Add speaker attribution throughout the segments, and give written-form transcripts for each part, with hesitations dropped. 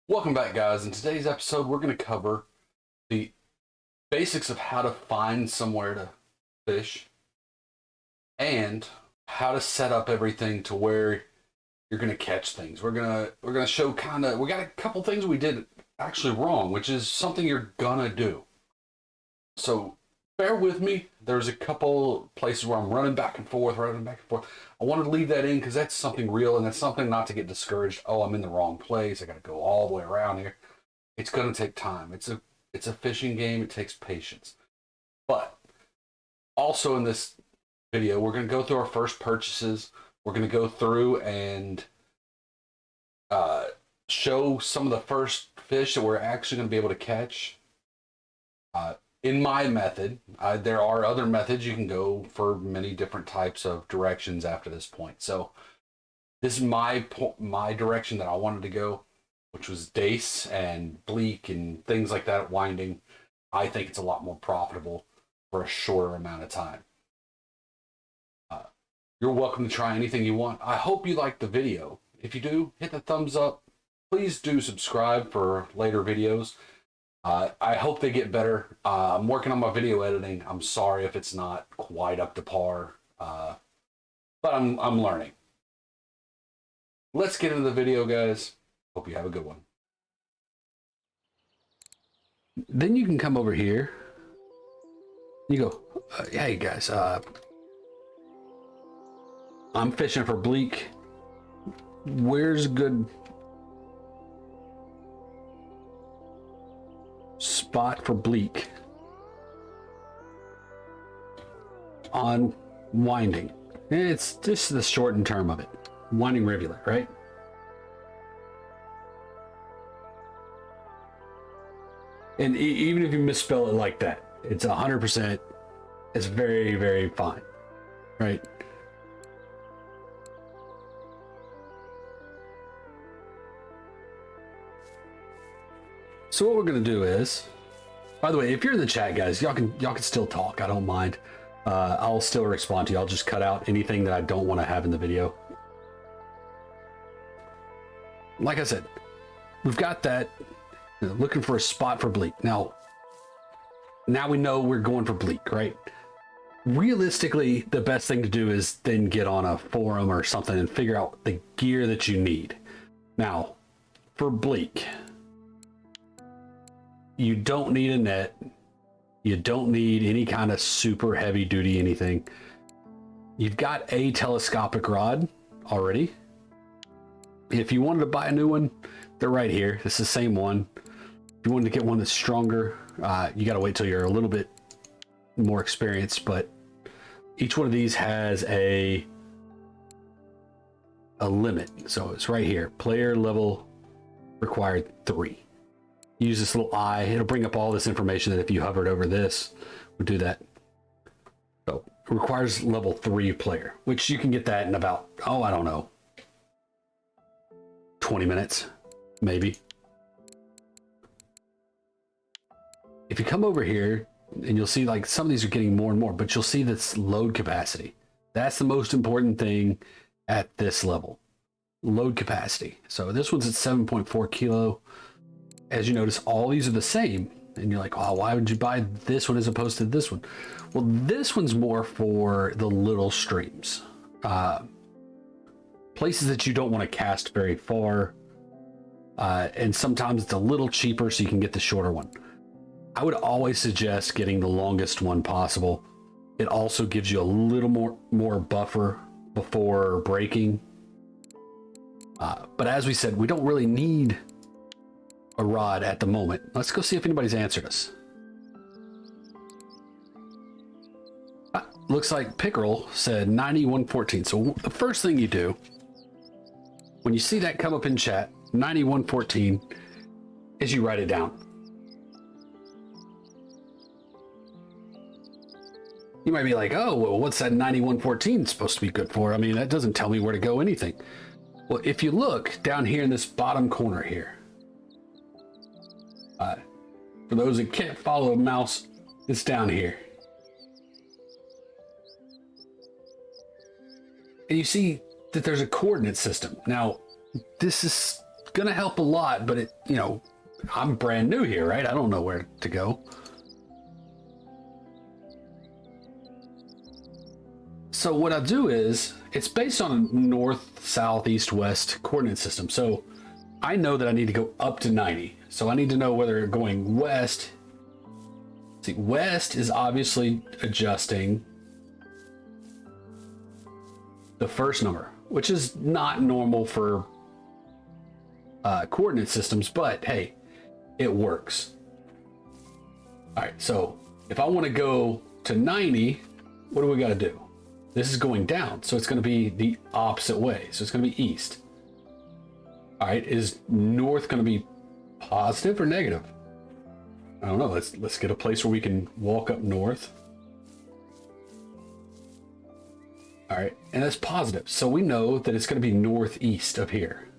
Speaker 1: Welcome back, guys. In today's episode, we're going to cover the basics of how to find somewhere to fish and how to set up everything to where you're going to catch things. We're gonna show we got a couple things we did actually wrong, which is something you're gonna do. So bear with me. There's a couple places where I'm running back and forth. I wanted to leave that in because that's something real and that's something not to get discouraged. Oh, I'm in the wrong place. I got to go all the way around here. It's going to take time. It's a fishing game. It takes patience. But also in this video, we're going to go through our first purchases. We're going to go through and show some of the first fish that we're actually going to be able to catch. In my method, there are other methods you can go for many different types of directions after this point. So this is my direction that I wanted to go, which was dace and bleak and things like that, winding. I think it's a lot more profitable for a shorter amount of time. You're welcome to try anything you want. I hope you liked the video. If you do, hit the thumbs up. Please do subscribe for later videos. I hope they get better. I'm working on my video editing. I'm sorry if it's not quite up to par, but I'm learning. Let's get into the video, guys. Hope you have a good one. Then you can come over here. You go, hey guys, I'm fishing for bleak. Where's a good spot for bleak on winding? It's just the shortened term of it, winding rivulet, right? And even if you misspell it like that, it's 100%. It's very, very fine, right? So what we're gonna do is, by the way, if you're in the chat, guys, y'all can still talk. I don't mind. I'll still respond to you. I'll just cut out anything that I don't want to have in the video. Like I said, we've got that. Looking for a spot for bleak. Now we know we're going for bleak, right? Realistically, the best thing to do is then get on a forum or something and figure out the gear that you need. Now, for bleak, you don't need a net. You don't need any kind of super heavy duty anything. You've got a telescopic rod already. If you wanted to buy a new one, they're right here. It's the same one. If you wanted to get one that's stronger, you got to wait till you're a little bit more experienced, but each one of these has a limit. So it's right here. Player level required 3. Use this little eye. It'll bring up all this information that if you hovered over this would do that. So it requires level 3 player, which you can get that in about, I don't know, 20 minutes, maybe. If you come over here and you'll see like some of these are getting more and more, but you'll see this load capacity. That's the most important thing at this level. Load capacity. So this one's at 7.4 kilo. As you notice, all these are the same. And you're like, oh, why would you buy this one as opposed to this one? Well, this one's more for the little streams. Places that you don't want to cast very far. And sometimes it's a little cheaper so you can get the shorter one. I would always suggest getting the longest one possible. It also gives you a little more buffer before breaking. But as we said, we don't really need a rod at the moment. Let's go see if anybody's answered us. Looks like Pickerel said 9114. So the first thing you do when you see that come up in chat, 9114, is you write it down. You might be like, oh, well, what's that 9114 supposed to be good for? I mean, that doesn't tell me where to go anything. Well, if you look down here in this bottom corner here, for those that can't follow a mouse, it's down here. And you see that there's a coordinate system. Now, this is gonna help a lot, but I'm brand new here, right? I don't know where to go. So what I do is, it's based on a north, south, east, west coordinate system. So I know that I need to go up to 90. So I need to know whether going west. See, west is obviously adjusting the first number, which is not normal for coordinate systems, but hey, it works. All right, so if I want to go to 90, what do we got to do? This is going down, so it's going to be the opposite way. So it's going to be east. All right, is north going to be positive or negative? I don't know. Let's get a place where we can walk up north. All right, and that's positive. So we know that it's going to be northeast up here.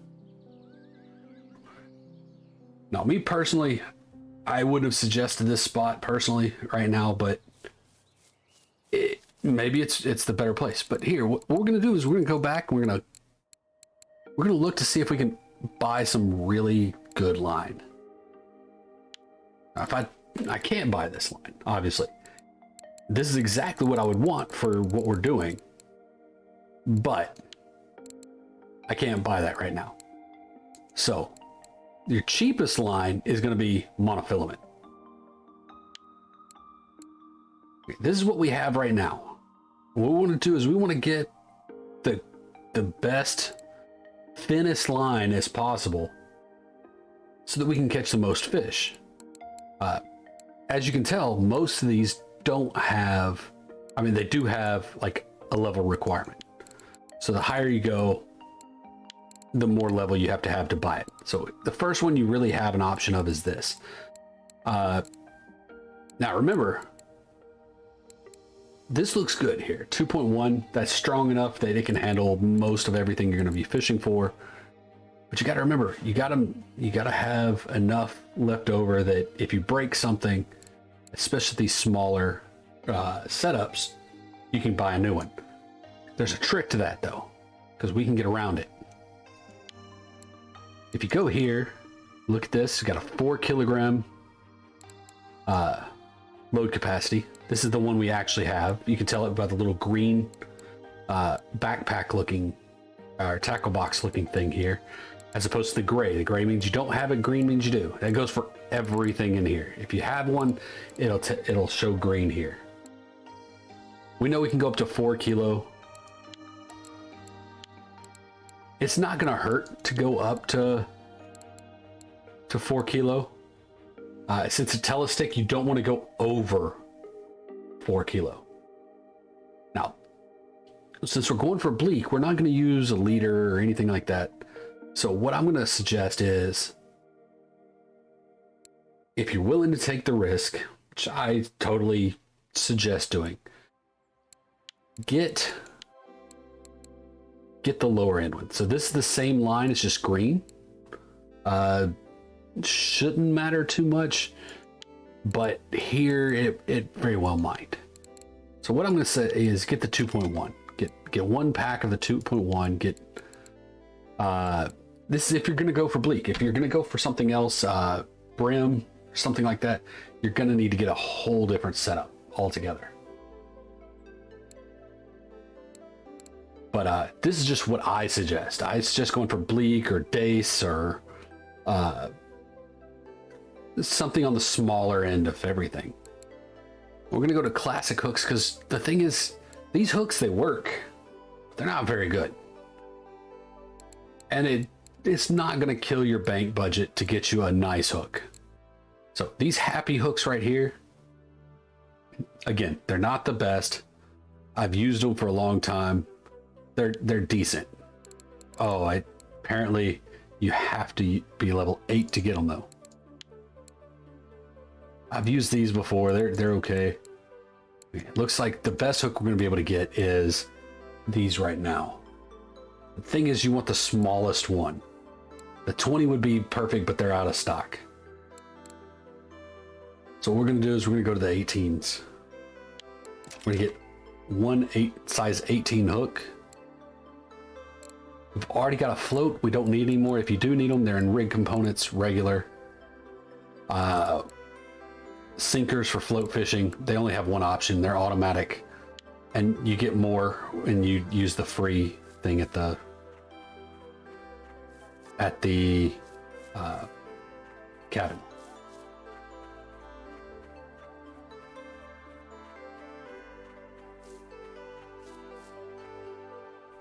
Speaker 1: Now, me personally, I wouldn't have suggested this spot personally right now, but maybe it's the better place. But here, what we're going to do is we're going to go back and we're going to look to see if we can buy some really good line. Now, if I can't buy this line, obviously. This is exactly what I would want for what we're doing, but I can't buy that right now. So your cheapest line is going to be monofilament. This is what we have right now. What we want to do is we want to get the best, thinnest line as possible so that we can catch the most fish. As you can tell, most of these don't have, I mean, they do have like a level requirement. So the higher you go, the more level you have to buy it. So the first one you really have an option of is this. Now remember, this looks good here. 2.1, that's strong enough that it can handle most of everything you're going to be fishing for. But you got to remember, you got to have enough left over that if you break something, especially these smaller setups, you can buy a new one. There's a trick to that though, because we can get around it. If you go here, look at this, it's got a 4 kilogram load capacity. This is the one we actually have. You can tell it by the little green backpack looking or tackle box looking thing here, as opposed to the gray. The gray means you don't have it, green means you do. That goes for everything in here. If you have one, it'll show green here. We know we can go up to 4 kilo. It's not gonna hurt to go up to 4 kilo. Since it's a telestick, you don't want to go over 4 kilo. Now, since we're going for bleak, we're not going to use a leader or anything like that. So what I'm going to suggest is, if you're willing to take the risk, which I totally suggest doing, get the lower end one. So this is the same line, it's just green. Shouldn't matter too much, but here it very well might. So what I'm going to say is get the 2.1. Get one pack of the 2.1. Get this is if you're going to go for bleak. If you're going to go for something else, brim, something like that, you're going to need to get a whole different setup altogether. But this is just what I suggest. I suggest going for bleak or dace or something on the smaller end of everything. We're going to go to classic hooks because the thing is, these hooks, they work. They're not very good. And it's not going to kill your bank budget to get you a nice hook. So these happy hooks right here, again, they're not the best. I've used them for a long time. They're decent. Oh, apparently you have to be level 8 to get them though. I've used these before. They're okay. It looks like the best hook we're going to be able to get is these right now. The thing is, you want the smallest one. The 20 would be perfect, but they're out of stock. So what we're going to do is we're going to go to the 18s. We're going to get size 18 hook. We've already got a float. We don't need any more. If you do need them, they're in rig components, regular. Sinkers for float fishing, they only have one option. They're automatic. And you get more when you use the free thing at the cabin.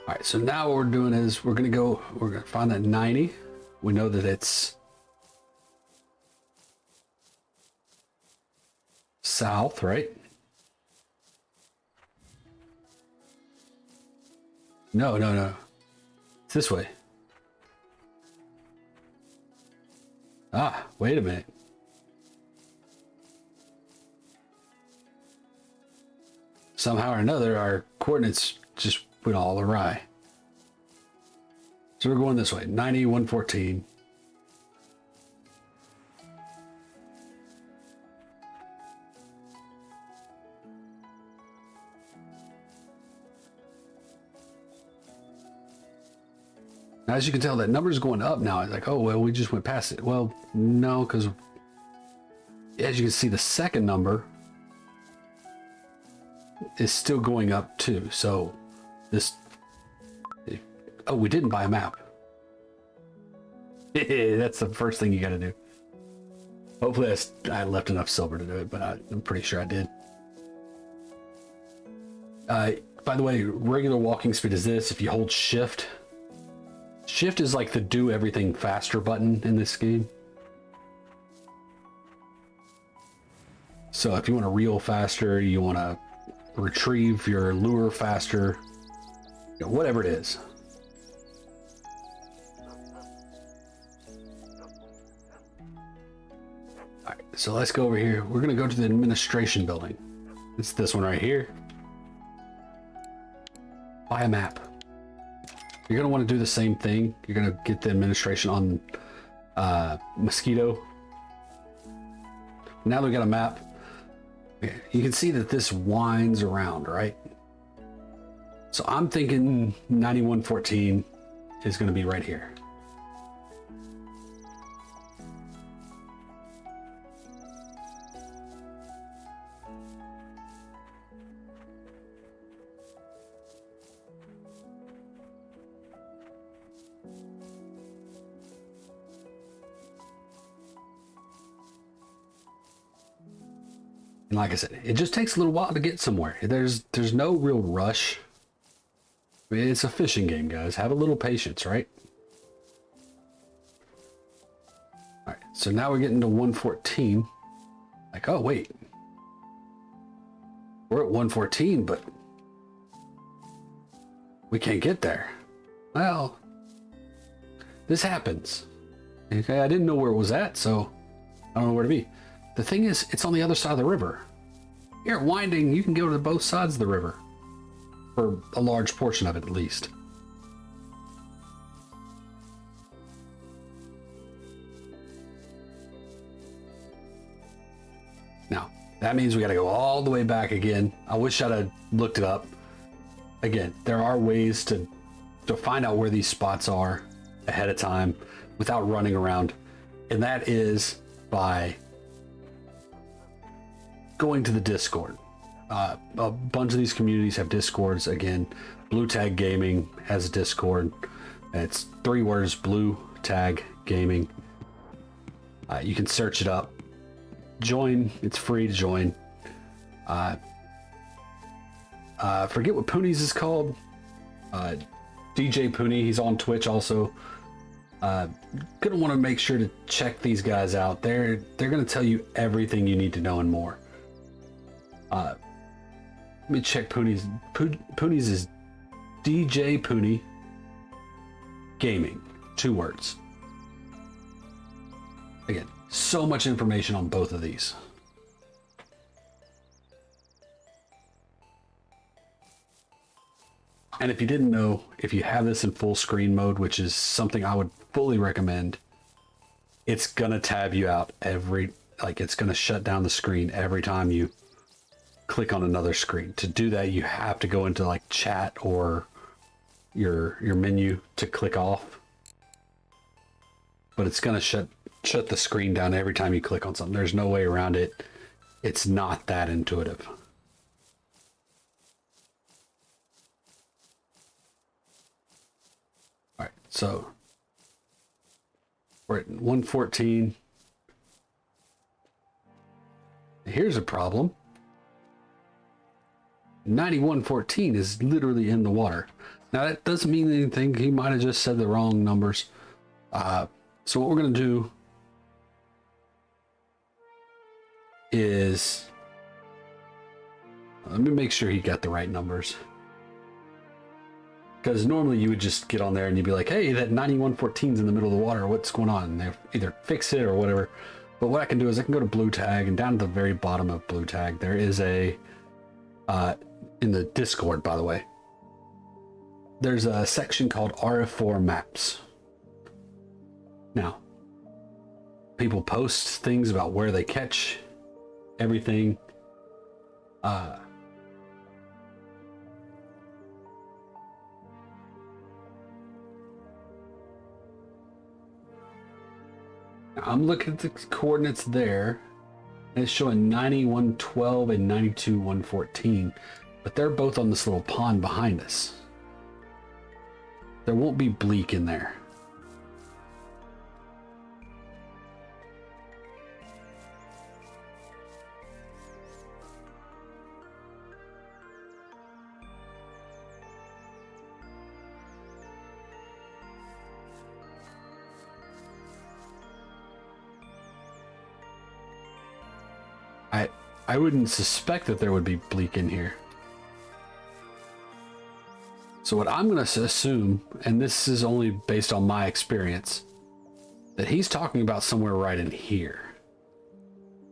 Speaker 1: All right, so now what we're doing is we're gonna find that 90. We know that it's south, right? No. It's this way. Ah, wait a minute. Somehow or another, our coordinates just went all awry. So we're going this way, 90, 114. Now, as you can tell, that number's going up now. It's like, oh, well, we just went past it. Well, no, because as you can see, the second number is still going up too. So this, oh, we didn't buy a map. That's the first thing you got to do. Hopefully I left enough silver to do it, but I'm pretty sure I did. By the way, regular walking speed is this. If you hold shift is like the do everything faster button in this game. So if you want to reel faster, you want to retrieve your lure faster, you know, whatever it is. All right, so let's go over here. We're going to go to the administration building. It's this one right here. Buy a map. You're going to want to do the same thing. You're going to get the administration on Mosquito. Now that we got a map, you can see that this winds around, right? So I'm thinking 9114 is going to be right here. And like I said, it just takes a little while to get somewhere. There's no real rush. I mean, it's a fishing game, guys. Have a little patience, right? All right, so now we're getting to 114. Like, oh, wait. We're at 114, but we can't get there. Well, this happens. Okay, I didn't know where it was at, so I don't know where to be. The thing is, it's on the other side of the river. Here at Winding, you can go to both sides of the river. For a large portion of it, at least. Now, that means we got to go all the way back again. I wish I'd have looked it up. Again, there are ways to find out where these spots are ahead of time without running around. And that is by going to the Discord. A bunch of these communities have Discords. Again, Blue Tag Gaming has a Discord. It's 3 words, Blue Tag Gaming. You can search it up. Join. It's free to join. Forget what Poonies is called. DJ Poonie. He's on Twitch also. Gonna want to make sure to check these guys out. They're gonna tell you everything you need to know and more. Let me check Poonies. Poonies is DJ Poonie Gaming. 2 words. Again, so much information on both of these. And if you didn't know, if you have this in full screen mode, which is something I would fully recommend, it's gonna tab you out it's gonna shut down the screen every time you click on another screen. To do that, you have to go into like chat or your menu to click off, but it's gonna shut the screen down every time you click on something. There's no way around it. It's not that intuitive. All right, so we're at 114. Here's a problem. 9114 is literally in the water. Now that doesn't mean anything. He might have just said the wrong numbers. So what we're gonna do is, let me make sure he got the right numbers. Because normally you would just get on there and you'd be like, hey, that 9114 is in the middle of the water. What's going on? And they either fix it or whatever. But what I can do is I can go to blue tag, and down at the very bottom of blue tag, there is a, in the Discord, by the way, there's a section called RF4 maps. Now, people post things about where they catch everything. I'm looking at the coordinates there, and it's showing 9112 and 92114, but they're both on this little pond behind us. There won't be bleak in there. I wouldn't suspect that there would be bleak in here. So what I'm going to assume, and this is only based on my experience, that he's talking about somewhere right in here.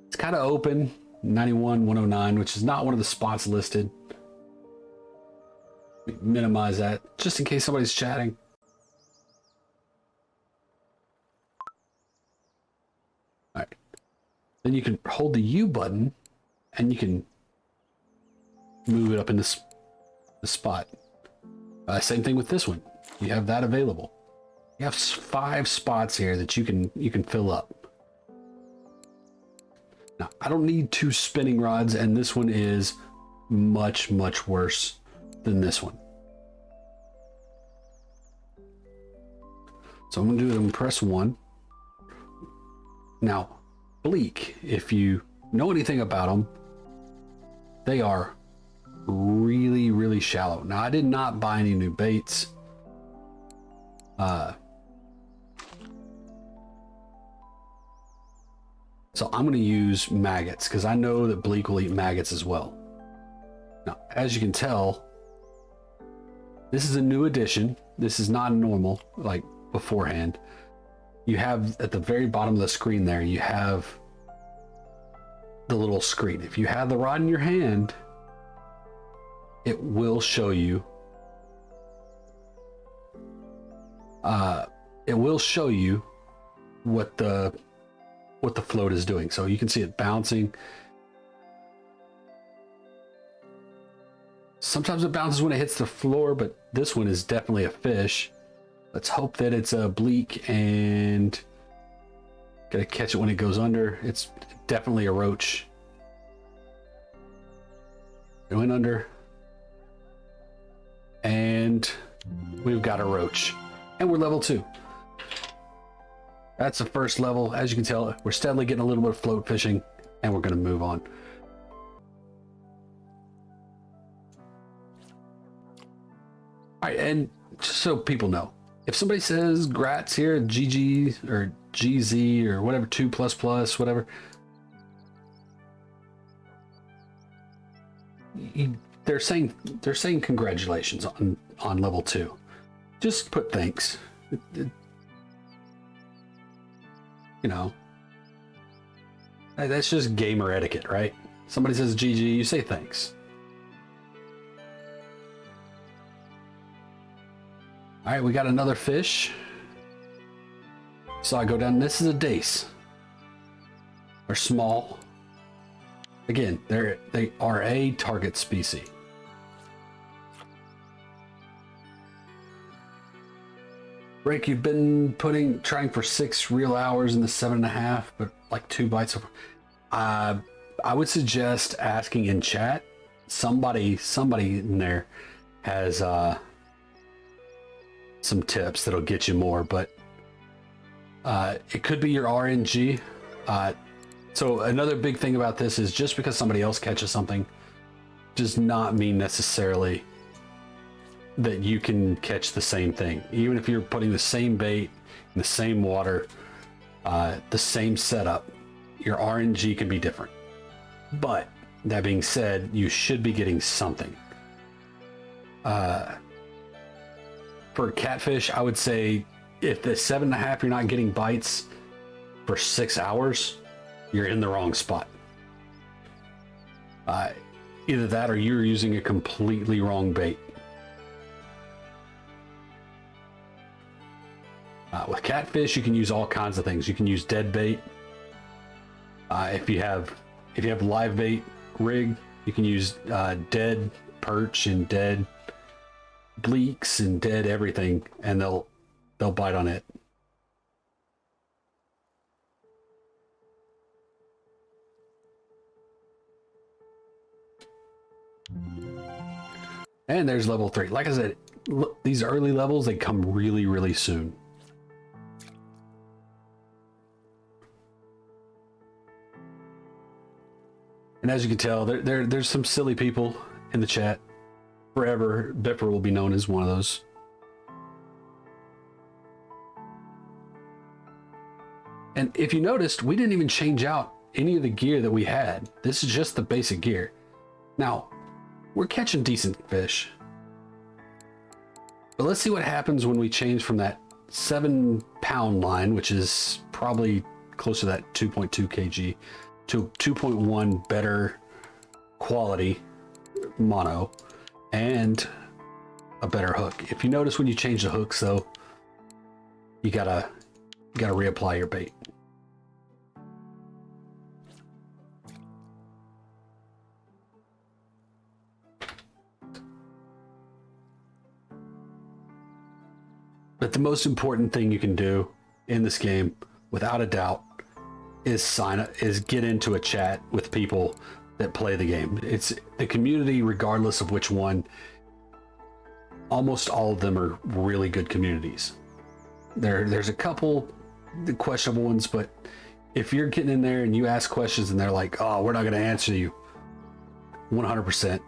Speaker 1: It's kind of open, 91, 109, which is not one of the spots listed. Minimize that, just in case somebody's chatting. All right. Then you can hold the U button, and you can move it up in this spot. Same thing with this one. You have that available. You have 5 spots here that you can fill up. Now, I don't need 2 spinning rods, and this one is much, much worse than this one. So I'm going to press 1. Now, bleak, if you know anything about them, they are really, really shallow. Now, I did not buy any new baits. So I'm going to use maggots because I know that bleak will eat maggots as well. Now, as you can tell, this is a new addition. This is not normal like beforehand. You have at the very bottom of the screen there, you have the little screen. If you have the rod in your hand, it will show you what the float is doing. So you can see it bouncing. Sometimes it bounces when it hits the floor, but this one is definitely a fish. Let's hope that it's a bleak and gotta catch it when it goes under. It's definitely a roach. It went under. And we've got a roach. And we're level 2. That's the first level. As you can tell, we're steadily getting a little bit of float fishing, and we're going to move on. All right, and just so people know, if somebody says grats here, GG or GZ or whatever, 2++, whatever, they're saying congratulations on level 2. Just put thanks. You know, that's just gamer etiquette, right? Somebody says GG, you say thanks. All right, we got another fish. So I go down. This is a dace. They're small. Again, they are a target species. Rick, you've been trying for 6 real hours in the 7.5, but like 2 bites of. I would suggest asking in chat. Somebody in there has some tips that'll get you more, but it could be your RNG. So another big thing about this is just because somebody else catches something does not mean necessarily that you can catch the same thing. Even if you're putting the same bait in the same water, the same setup, your RNG can be different. But that being said, you should be getting something. For catfish, I would say if the 7.5 you're not getting bites for 6 hours, you're in the wrong spot. Either that or you're using a completely wrong bait. With catfish, you can use all kinds of things. You can use dead bait. If you have live bait rig, you can use dead perch and dead bleaks and dead everything, and they'll bite on it. And there's level 3. Like I said, look, these early levels, they come really, really soon. And as you can tell, there's some silly people in the chat. Forever, Biffer will be known as one of those. And if you noticed, we didn't even change out any of the gear that we had. This is just the basic gear. Now, we're catching decent fish. But let's see what happens when we change from that 7-pound line, which is probably close to that 2.2 kg, to 2.1 better quality mono and a better hook. If you notice when you change the hooks though, you gotta reapply your bait. But the most important thing you can do in this game, without a doubt, is get into a chat with people that play the game. It's the community, regardless of which one. Almost all of them are really good communities. There's a couple questionable ones, but if you're getting in there and you ask questions and they're like, "Oh, we're not going to answer you," 100%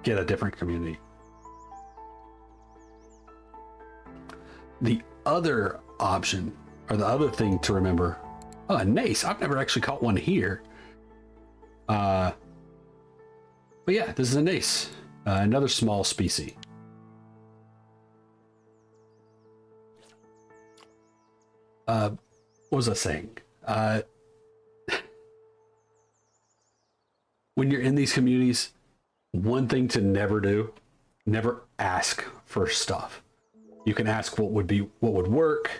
Speaker 1: get a different community. The other option, or the other thing to remember, a nace. I've never actually caught one here. But yeah, this is a nace, another small species. What was I saying? When you're in these communities, one thing to never do, never ask for stuff. You can ask what would work.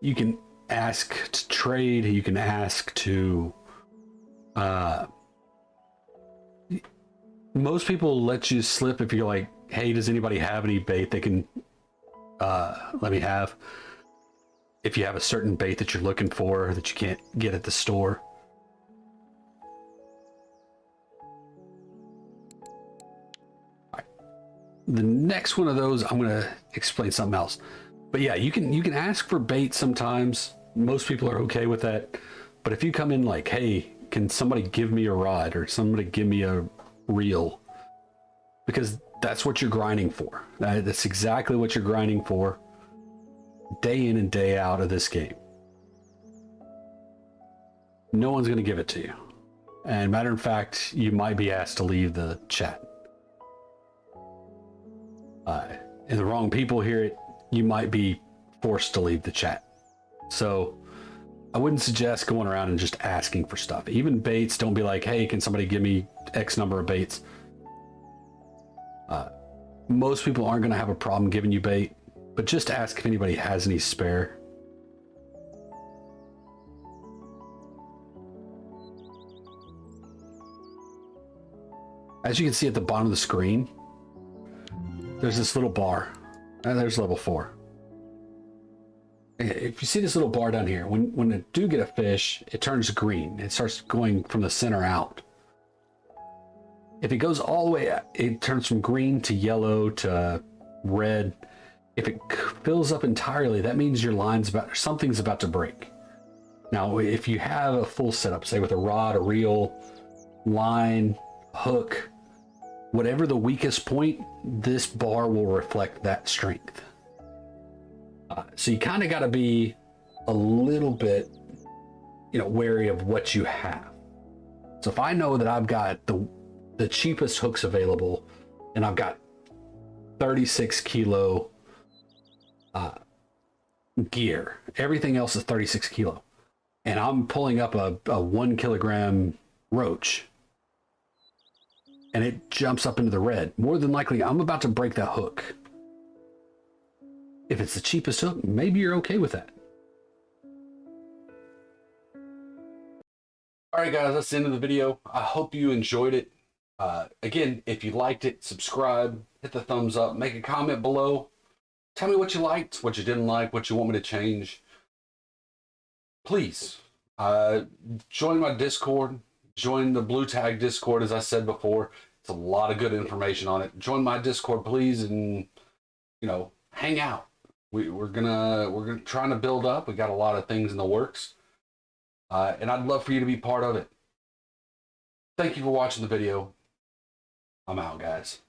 Speaker 1: You can ask to trade. You can ask to. Most people let you slip if you're like, "Hey, does anybody have any bait they can let me have?" If you have a certain bait that you're looking for that you can't get at the store. The next one of those, I'm going to explain something else. But yeah, you can ask for bait sometimes. Most people are okay with that. But if you come in like, "Hey, can somebody give me a rod or somebody give me a reel?" Because that's what you're grinding for. That's exactly what you're grinding for day in and day out of this game. No one's going to give it to you. And matter of fact, you might be asked to leave the chat. And the wrong people hear it, you might be forced to leave the chat. So I wouldn't suggest going around and just asking for stuff. Even baits, don't be like, "Hey, can somebody give me X number of baits?" Most people aren't going to have a problem giving you bait, but just ask if anybody has any spare. As you can see at the bottom of the screen, there's this little bar. And there's level 4. If you see this little bar down here, when I do get a fish, it turns green. It starts going from the center out. If it goes all the way, it turns from green to yellow to red. If it fills up entirely, that means your line's something's about to break. Now, if you have a full setup, say with a rod, a reel, line, hook, whatever the weakest point, this bar will reflect that strength. So you kind of got to be a little bit, wary of what you have. So if I know that I've got the cheapest hooks available, and I've got 36 kilo gear, everything else is 36 kilo, and I'm pulling up a 1 kilogram roach, and it jumps up into the red, more than likely I'm about to break that hook. If it's the cheapest hook, maybe you're okay with that. All right, guys, that's the end of the video. I hope you enjoyed it. Again, if you liked it, subscribe, hit the thumbs up, make a comment below. Tell me what you liked, what you didn't like, what you want me to change. Please, join my Discord. Join the Blue Tag Discord, as I said before. It's a lot of good information on it. Join my Discord, please, and, hang out. We're trying to build up. We got a lot of things in the works. And I'd love for you to be part of it. Thank you for watching the video. I'm out, guys.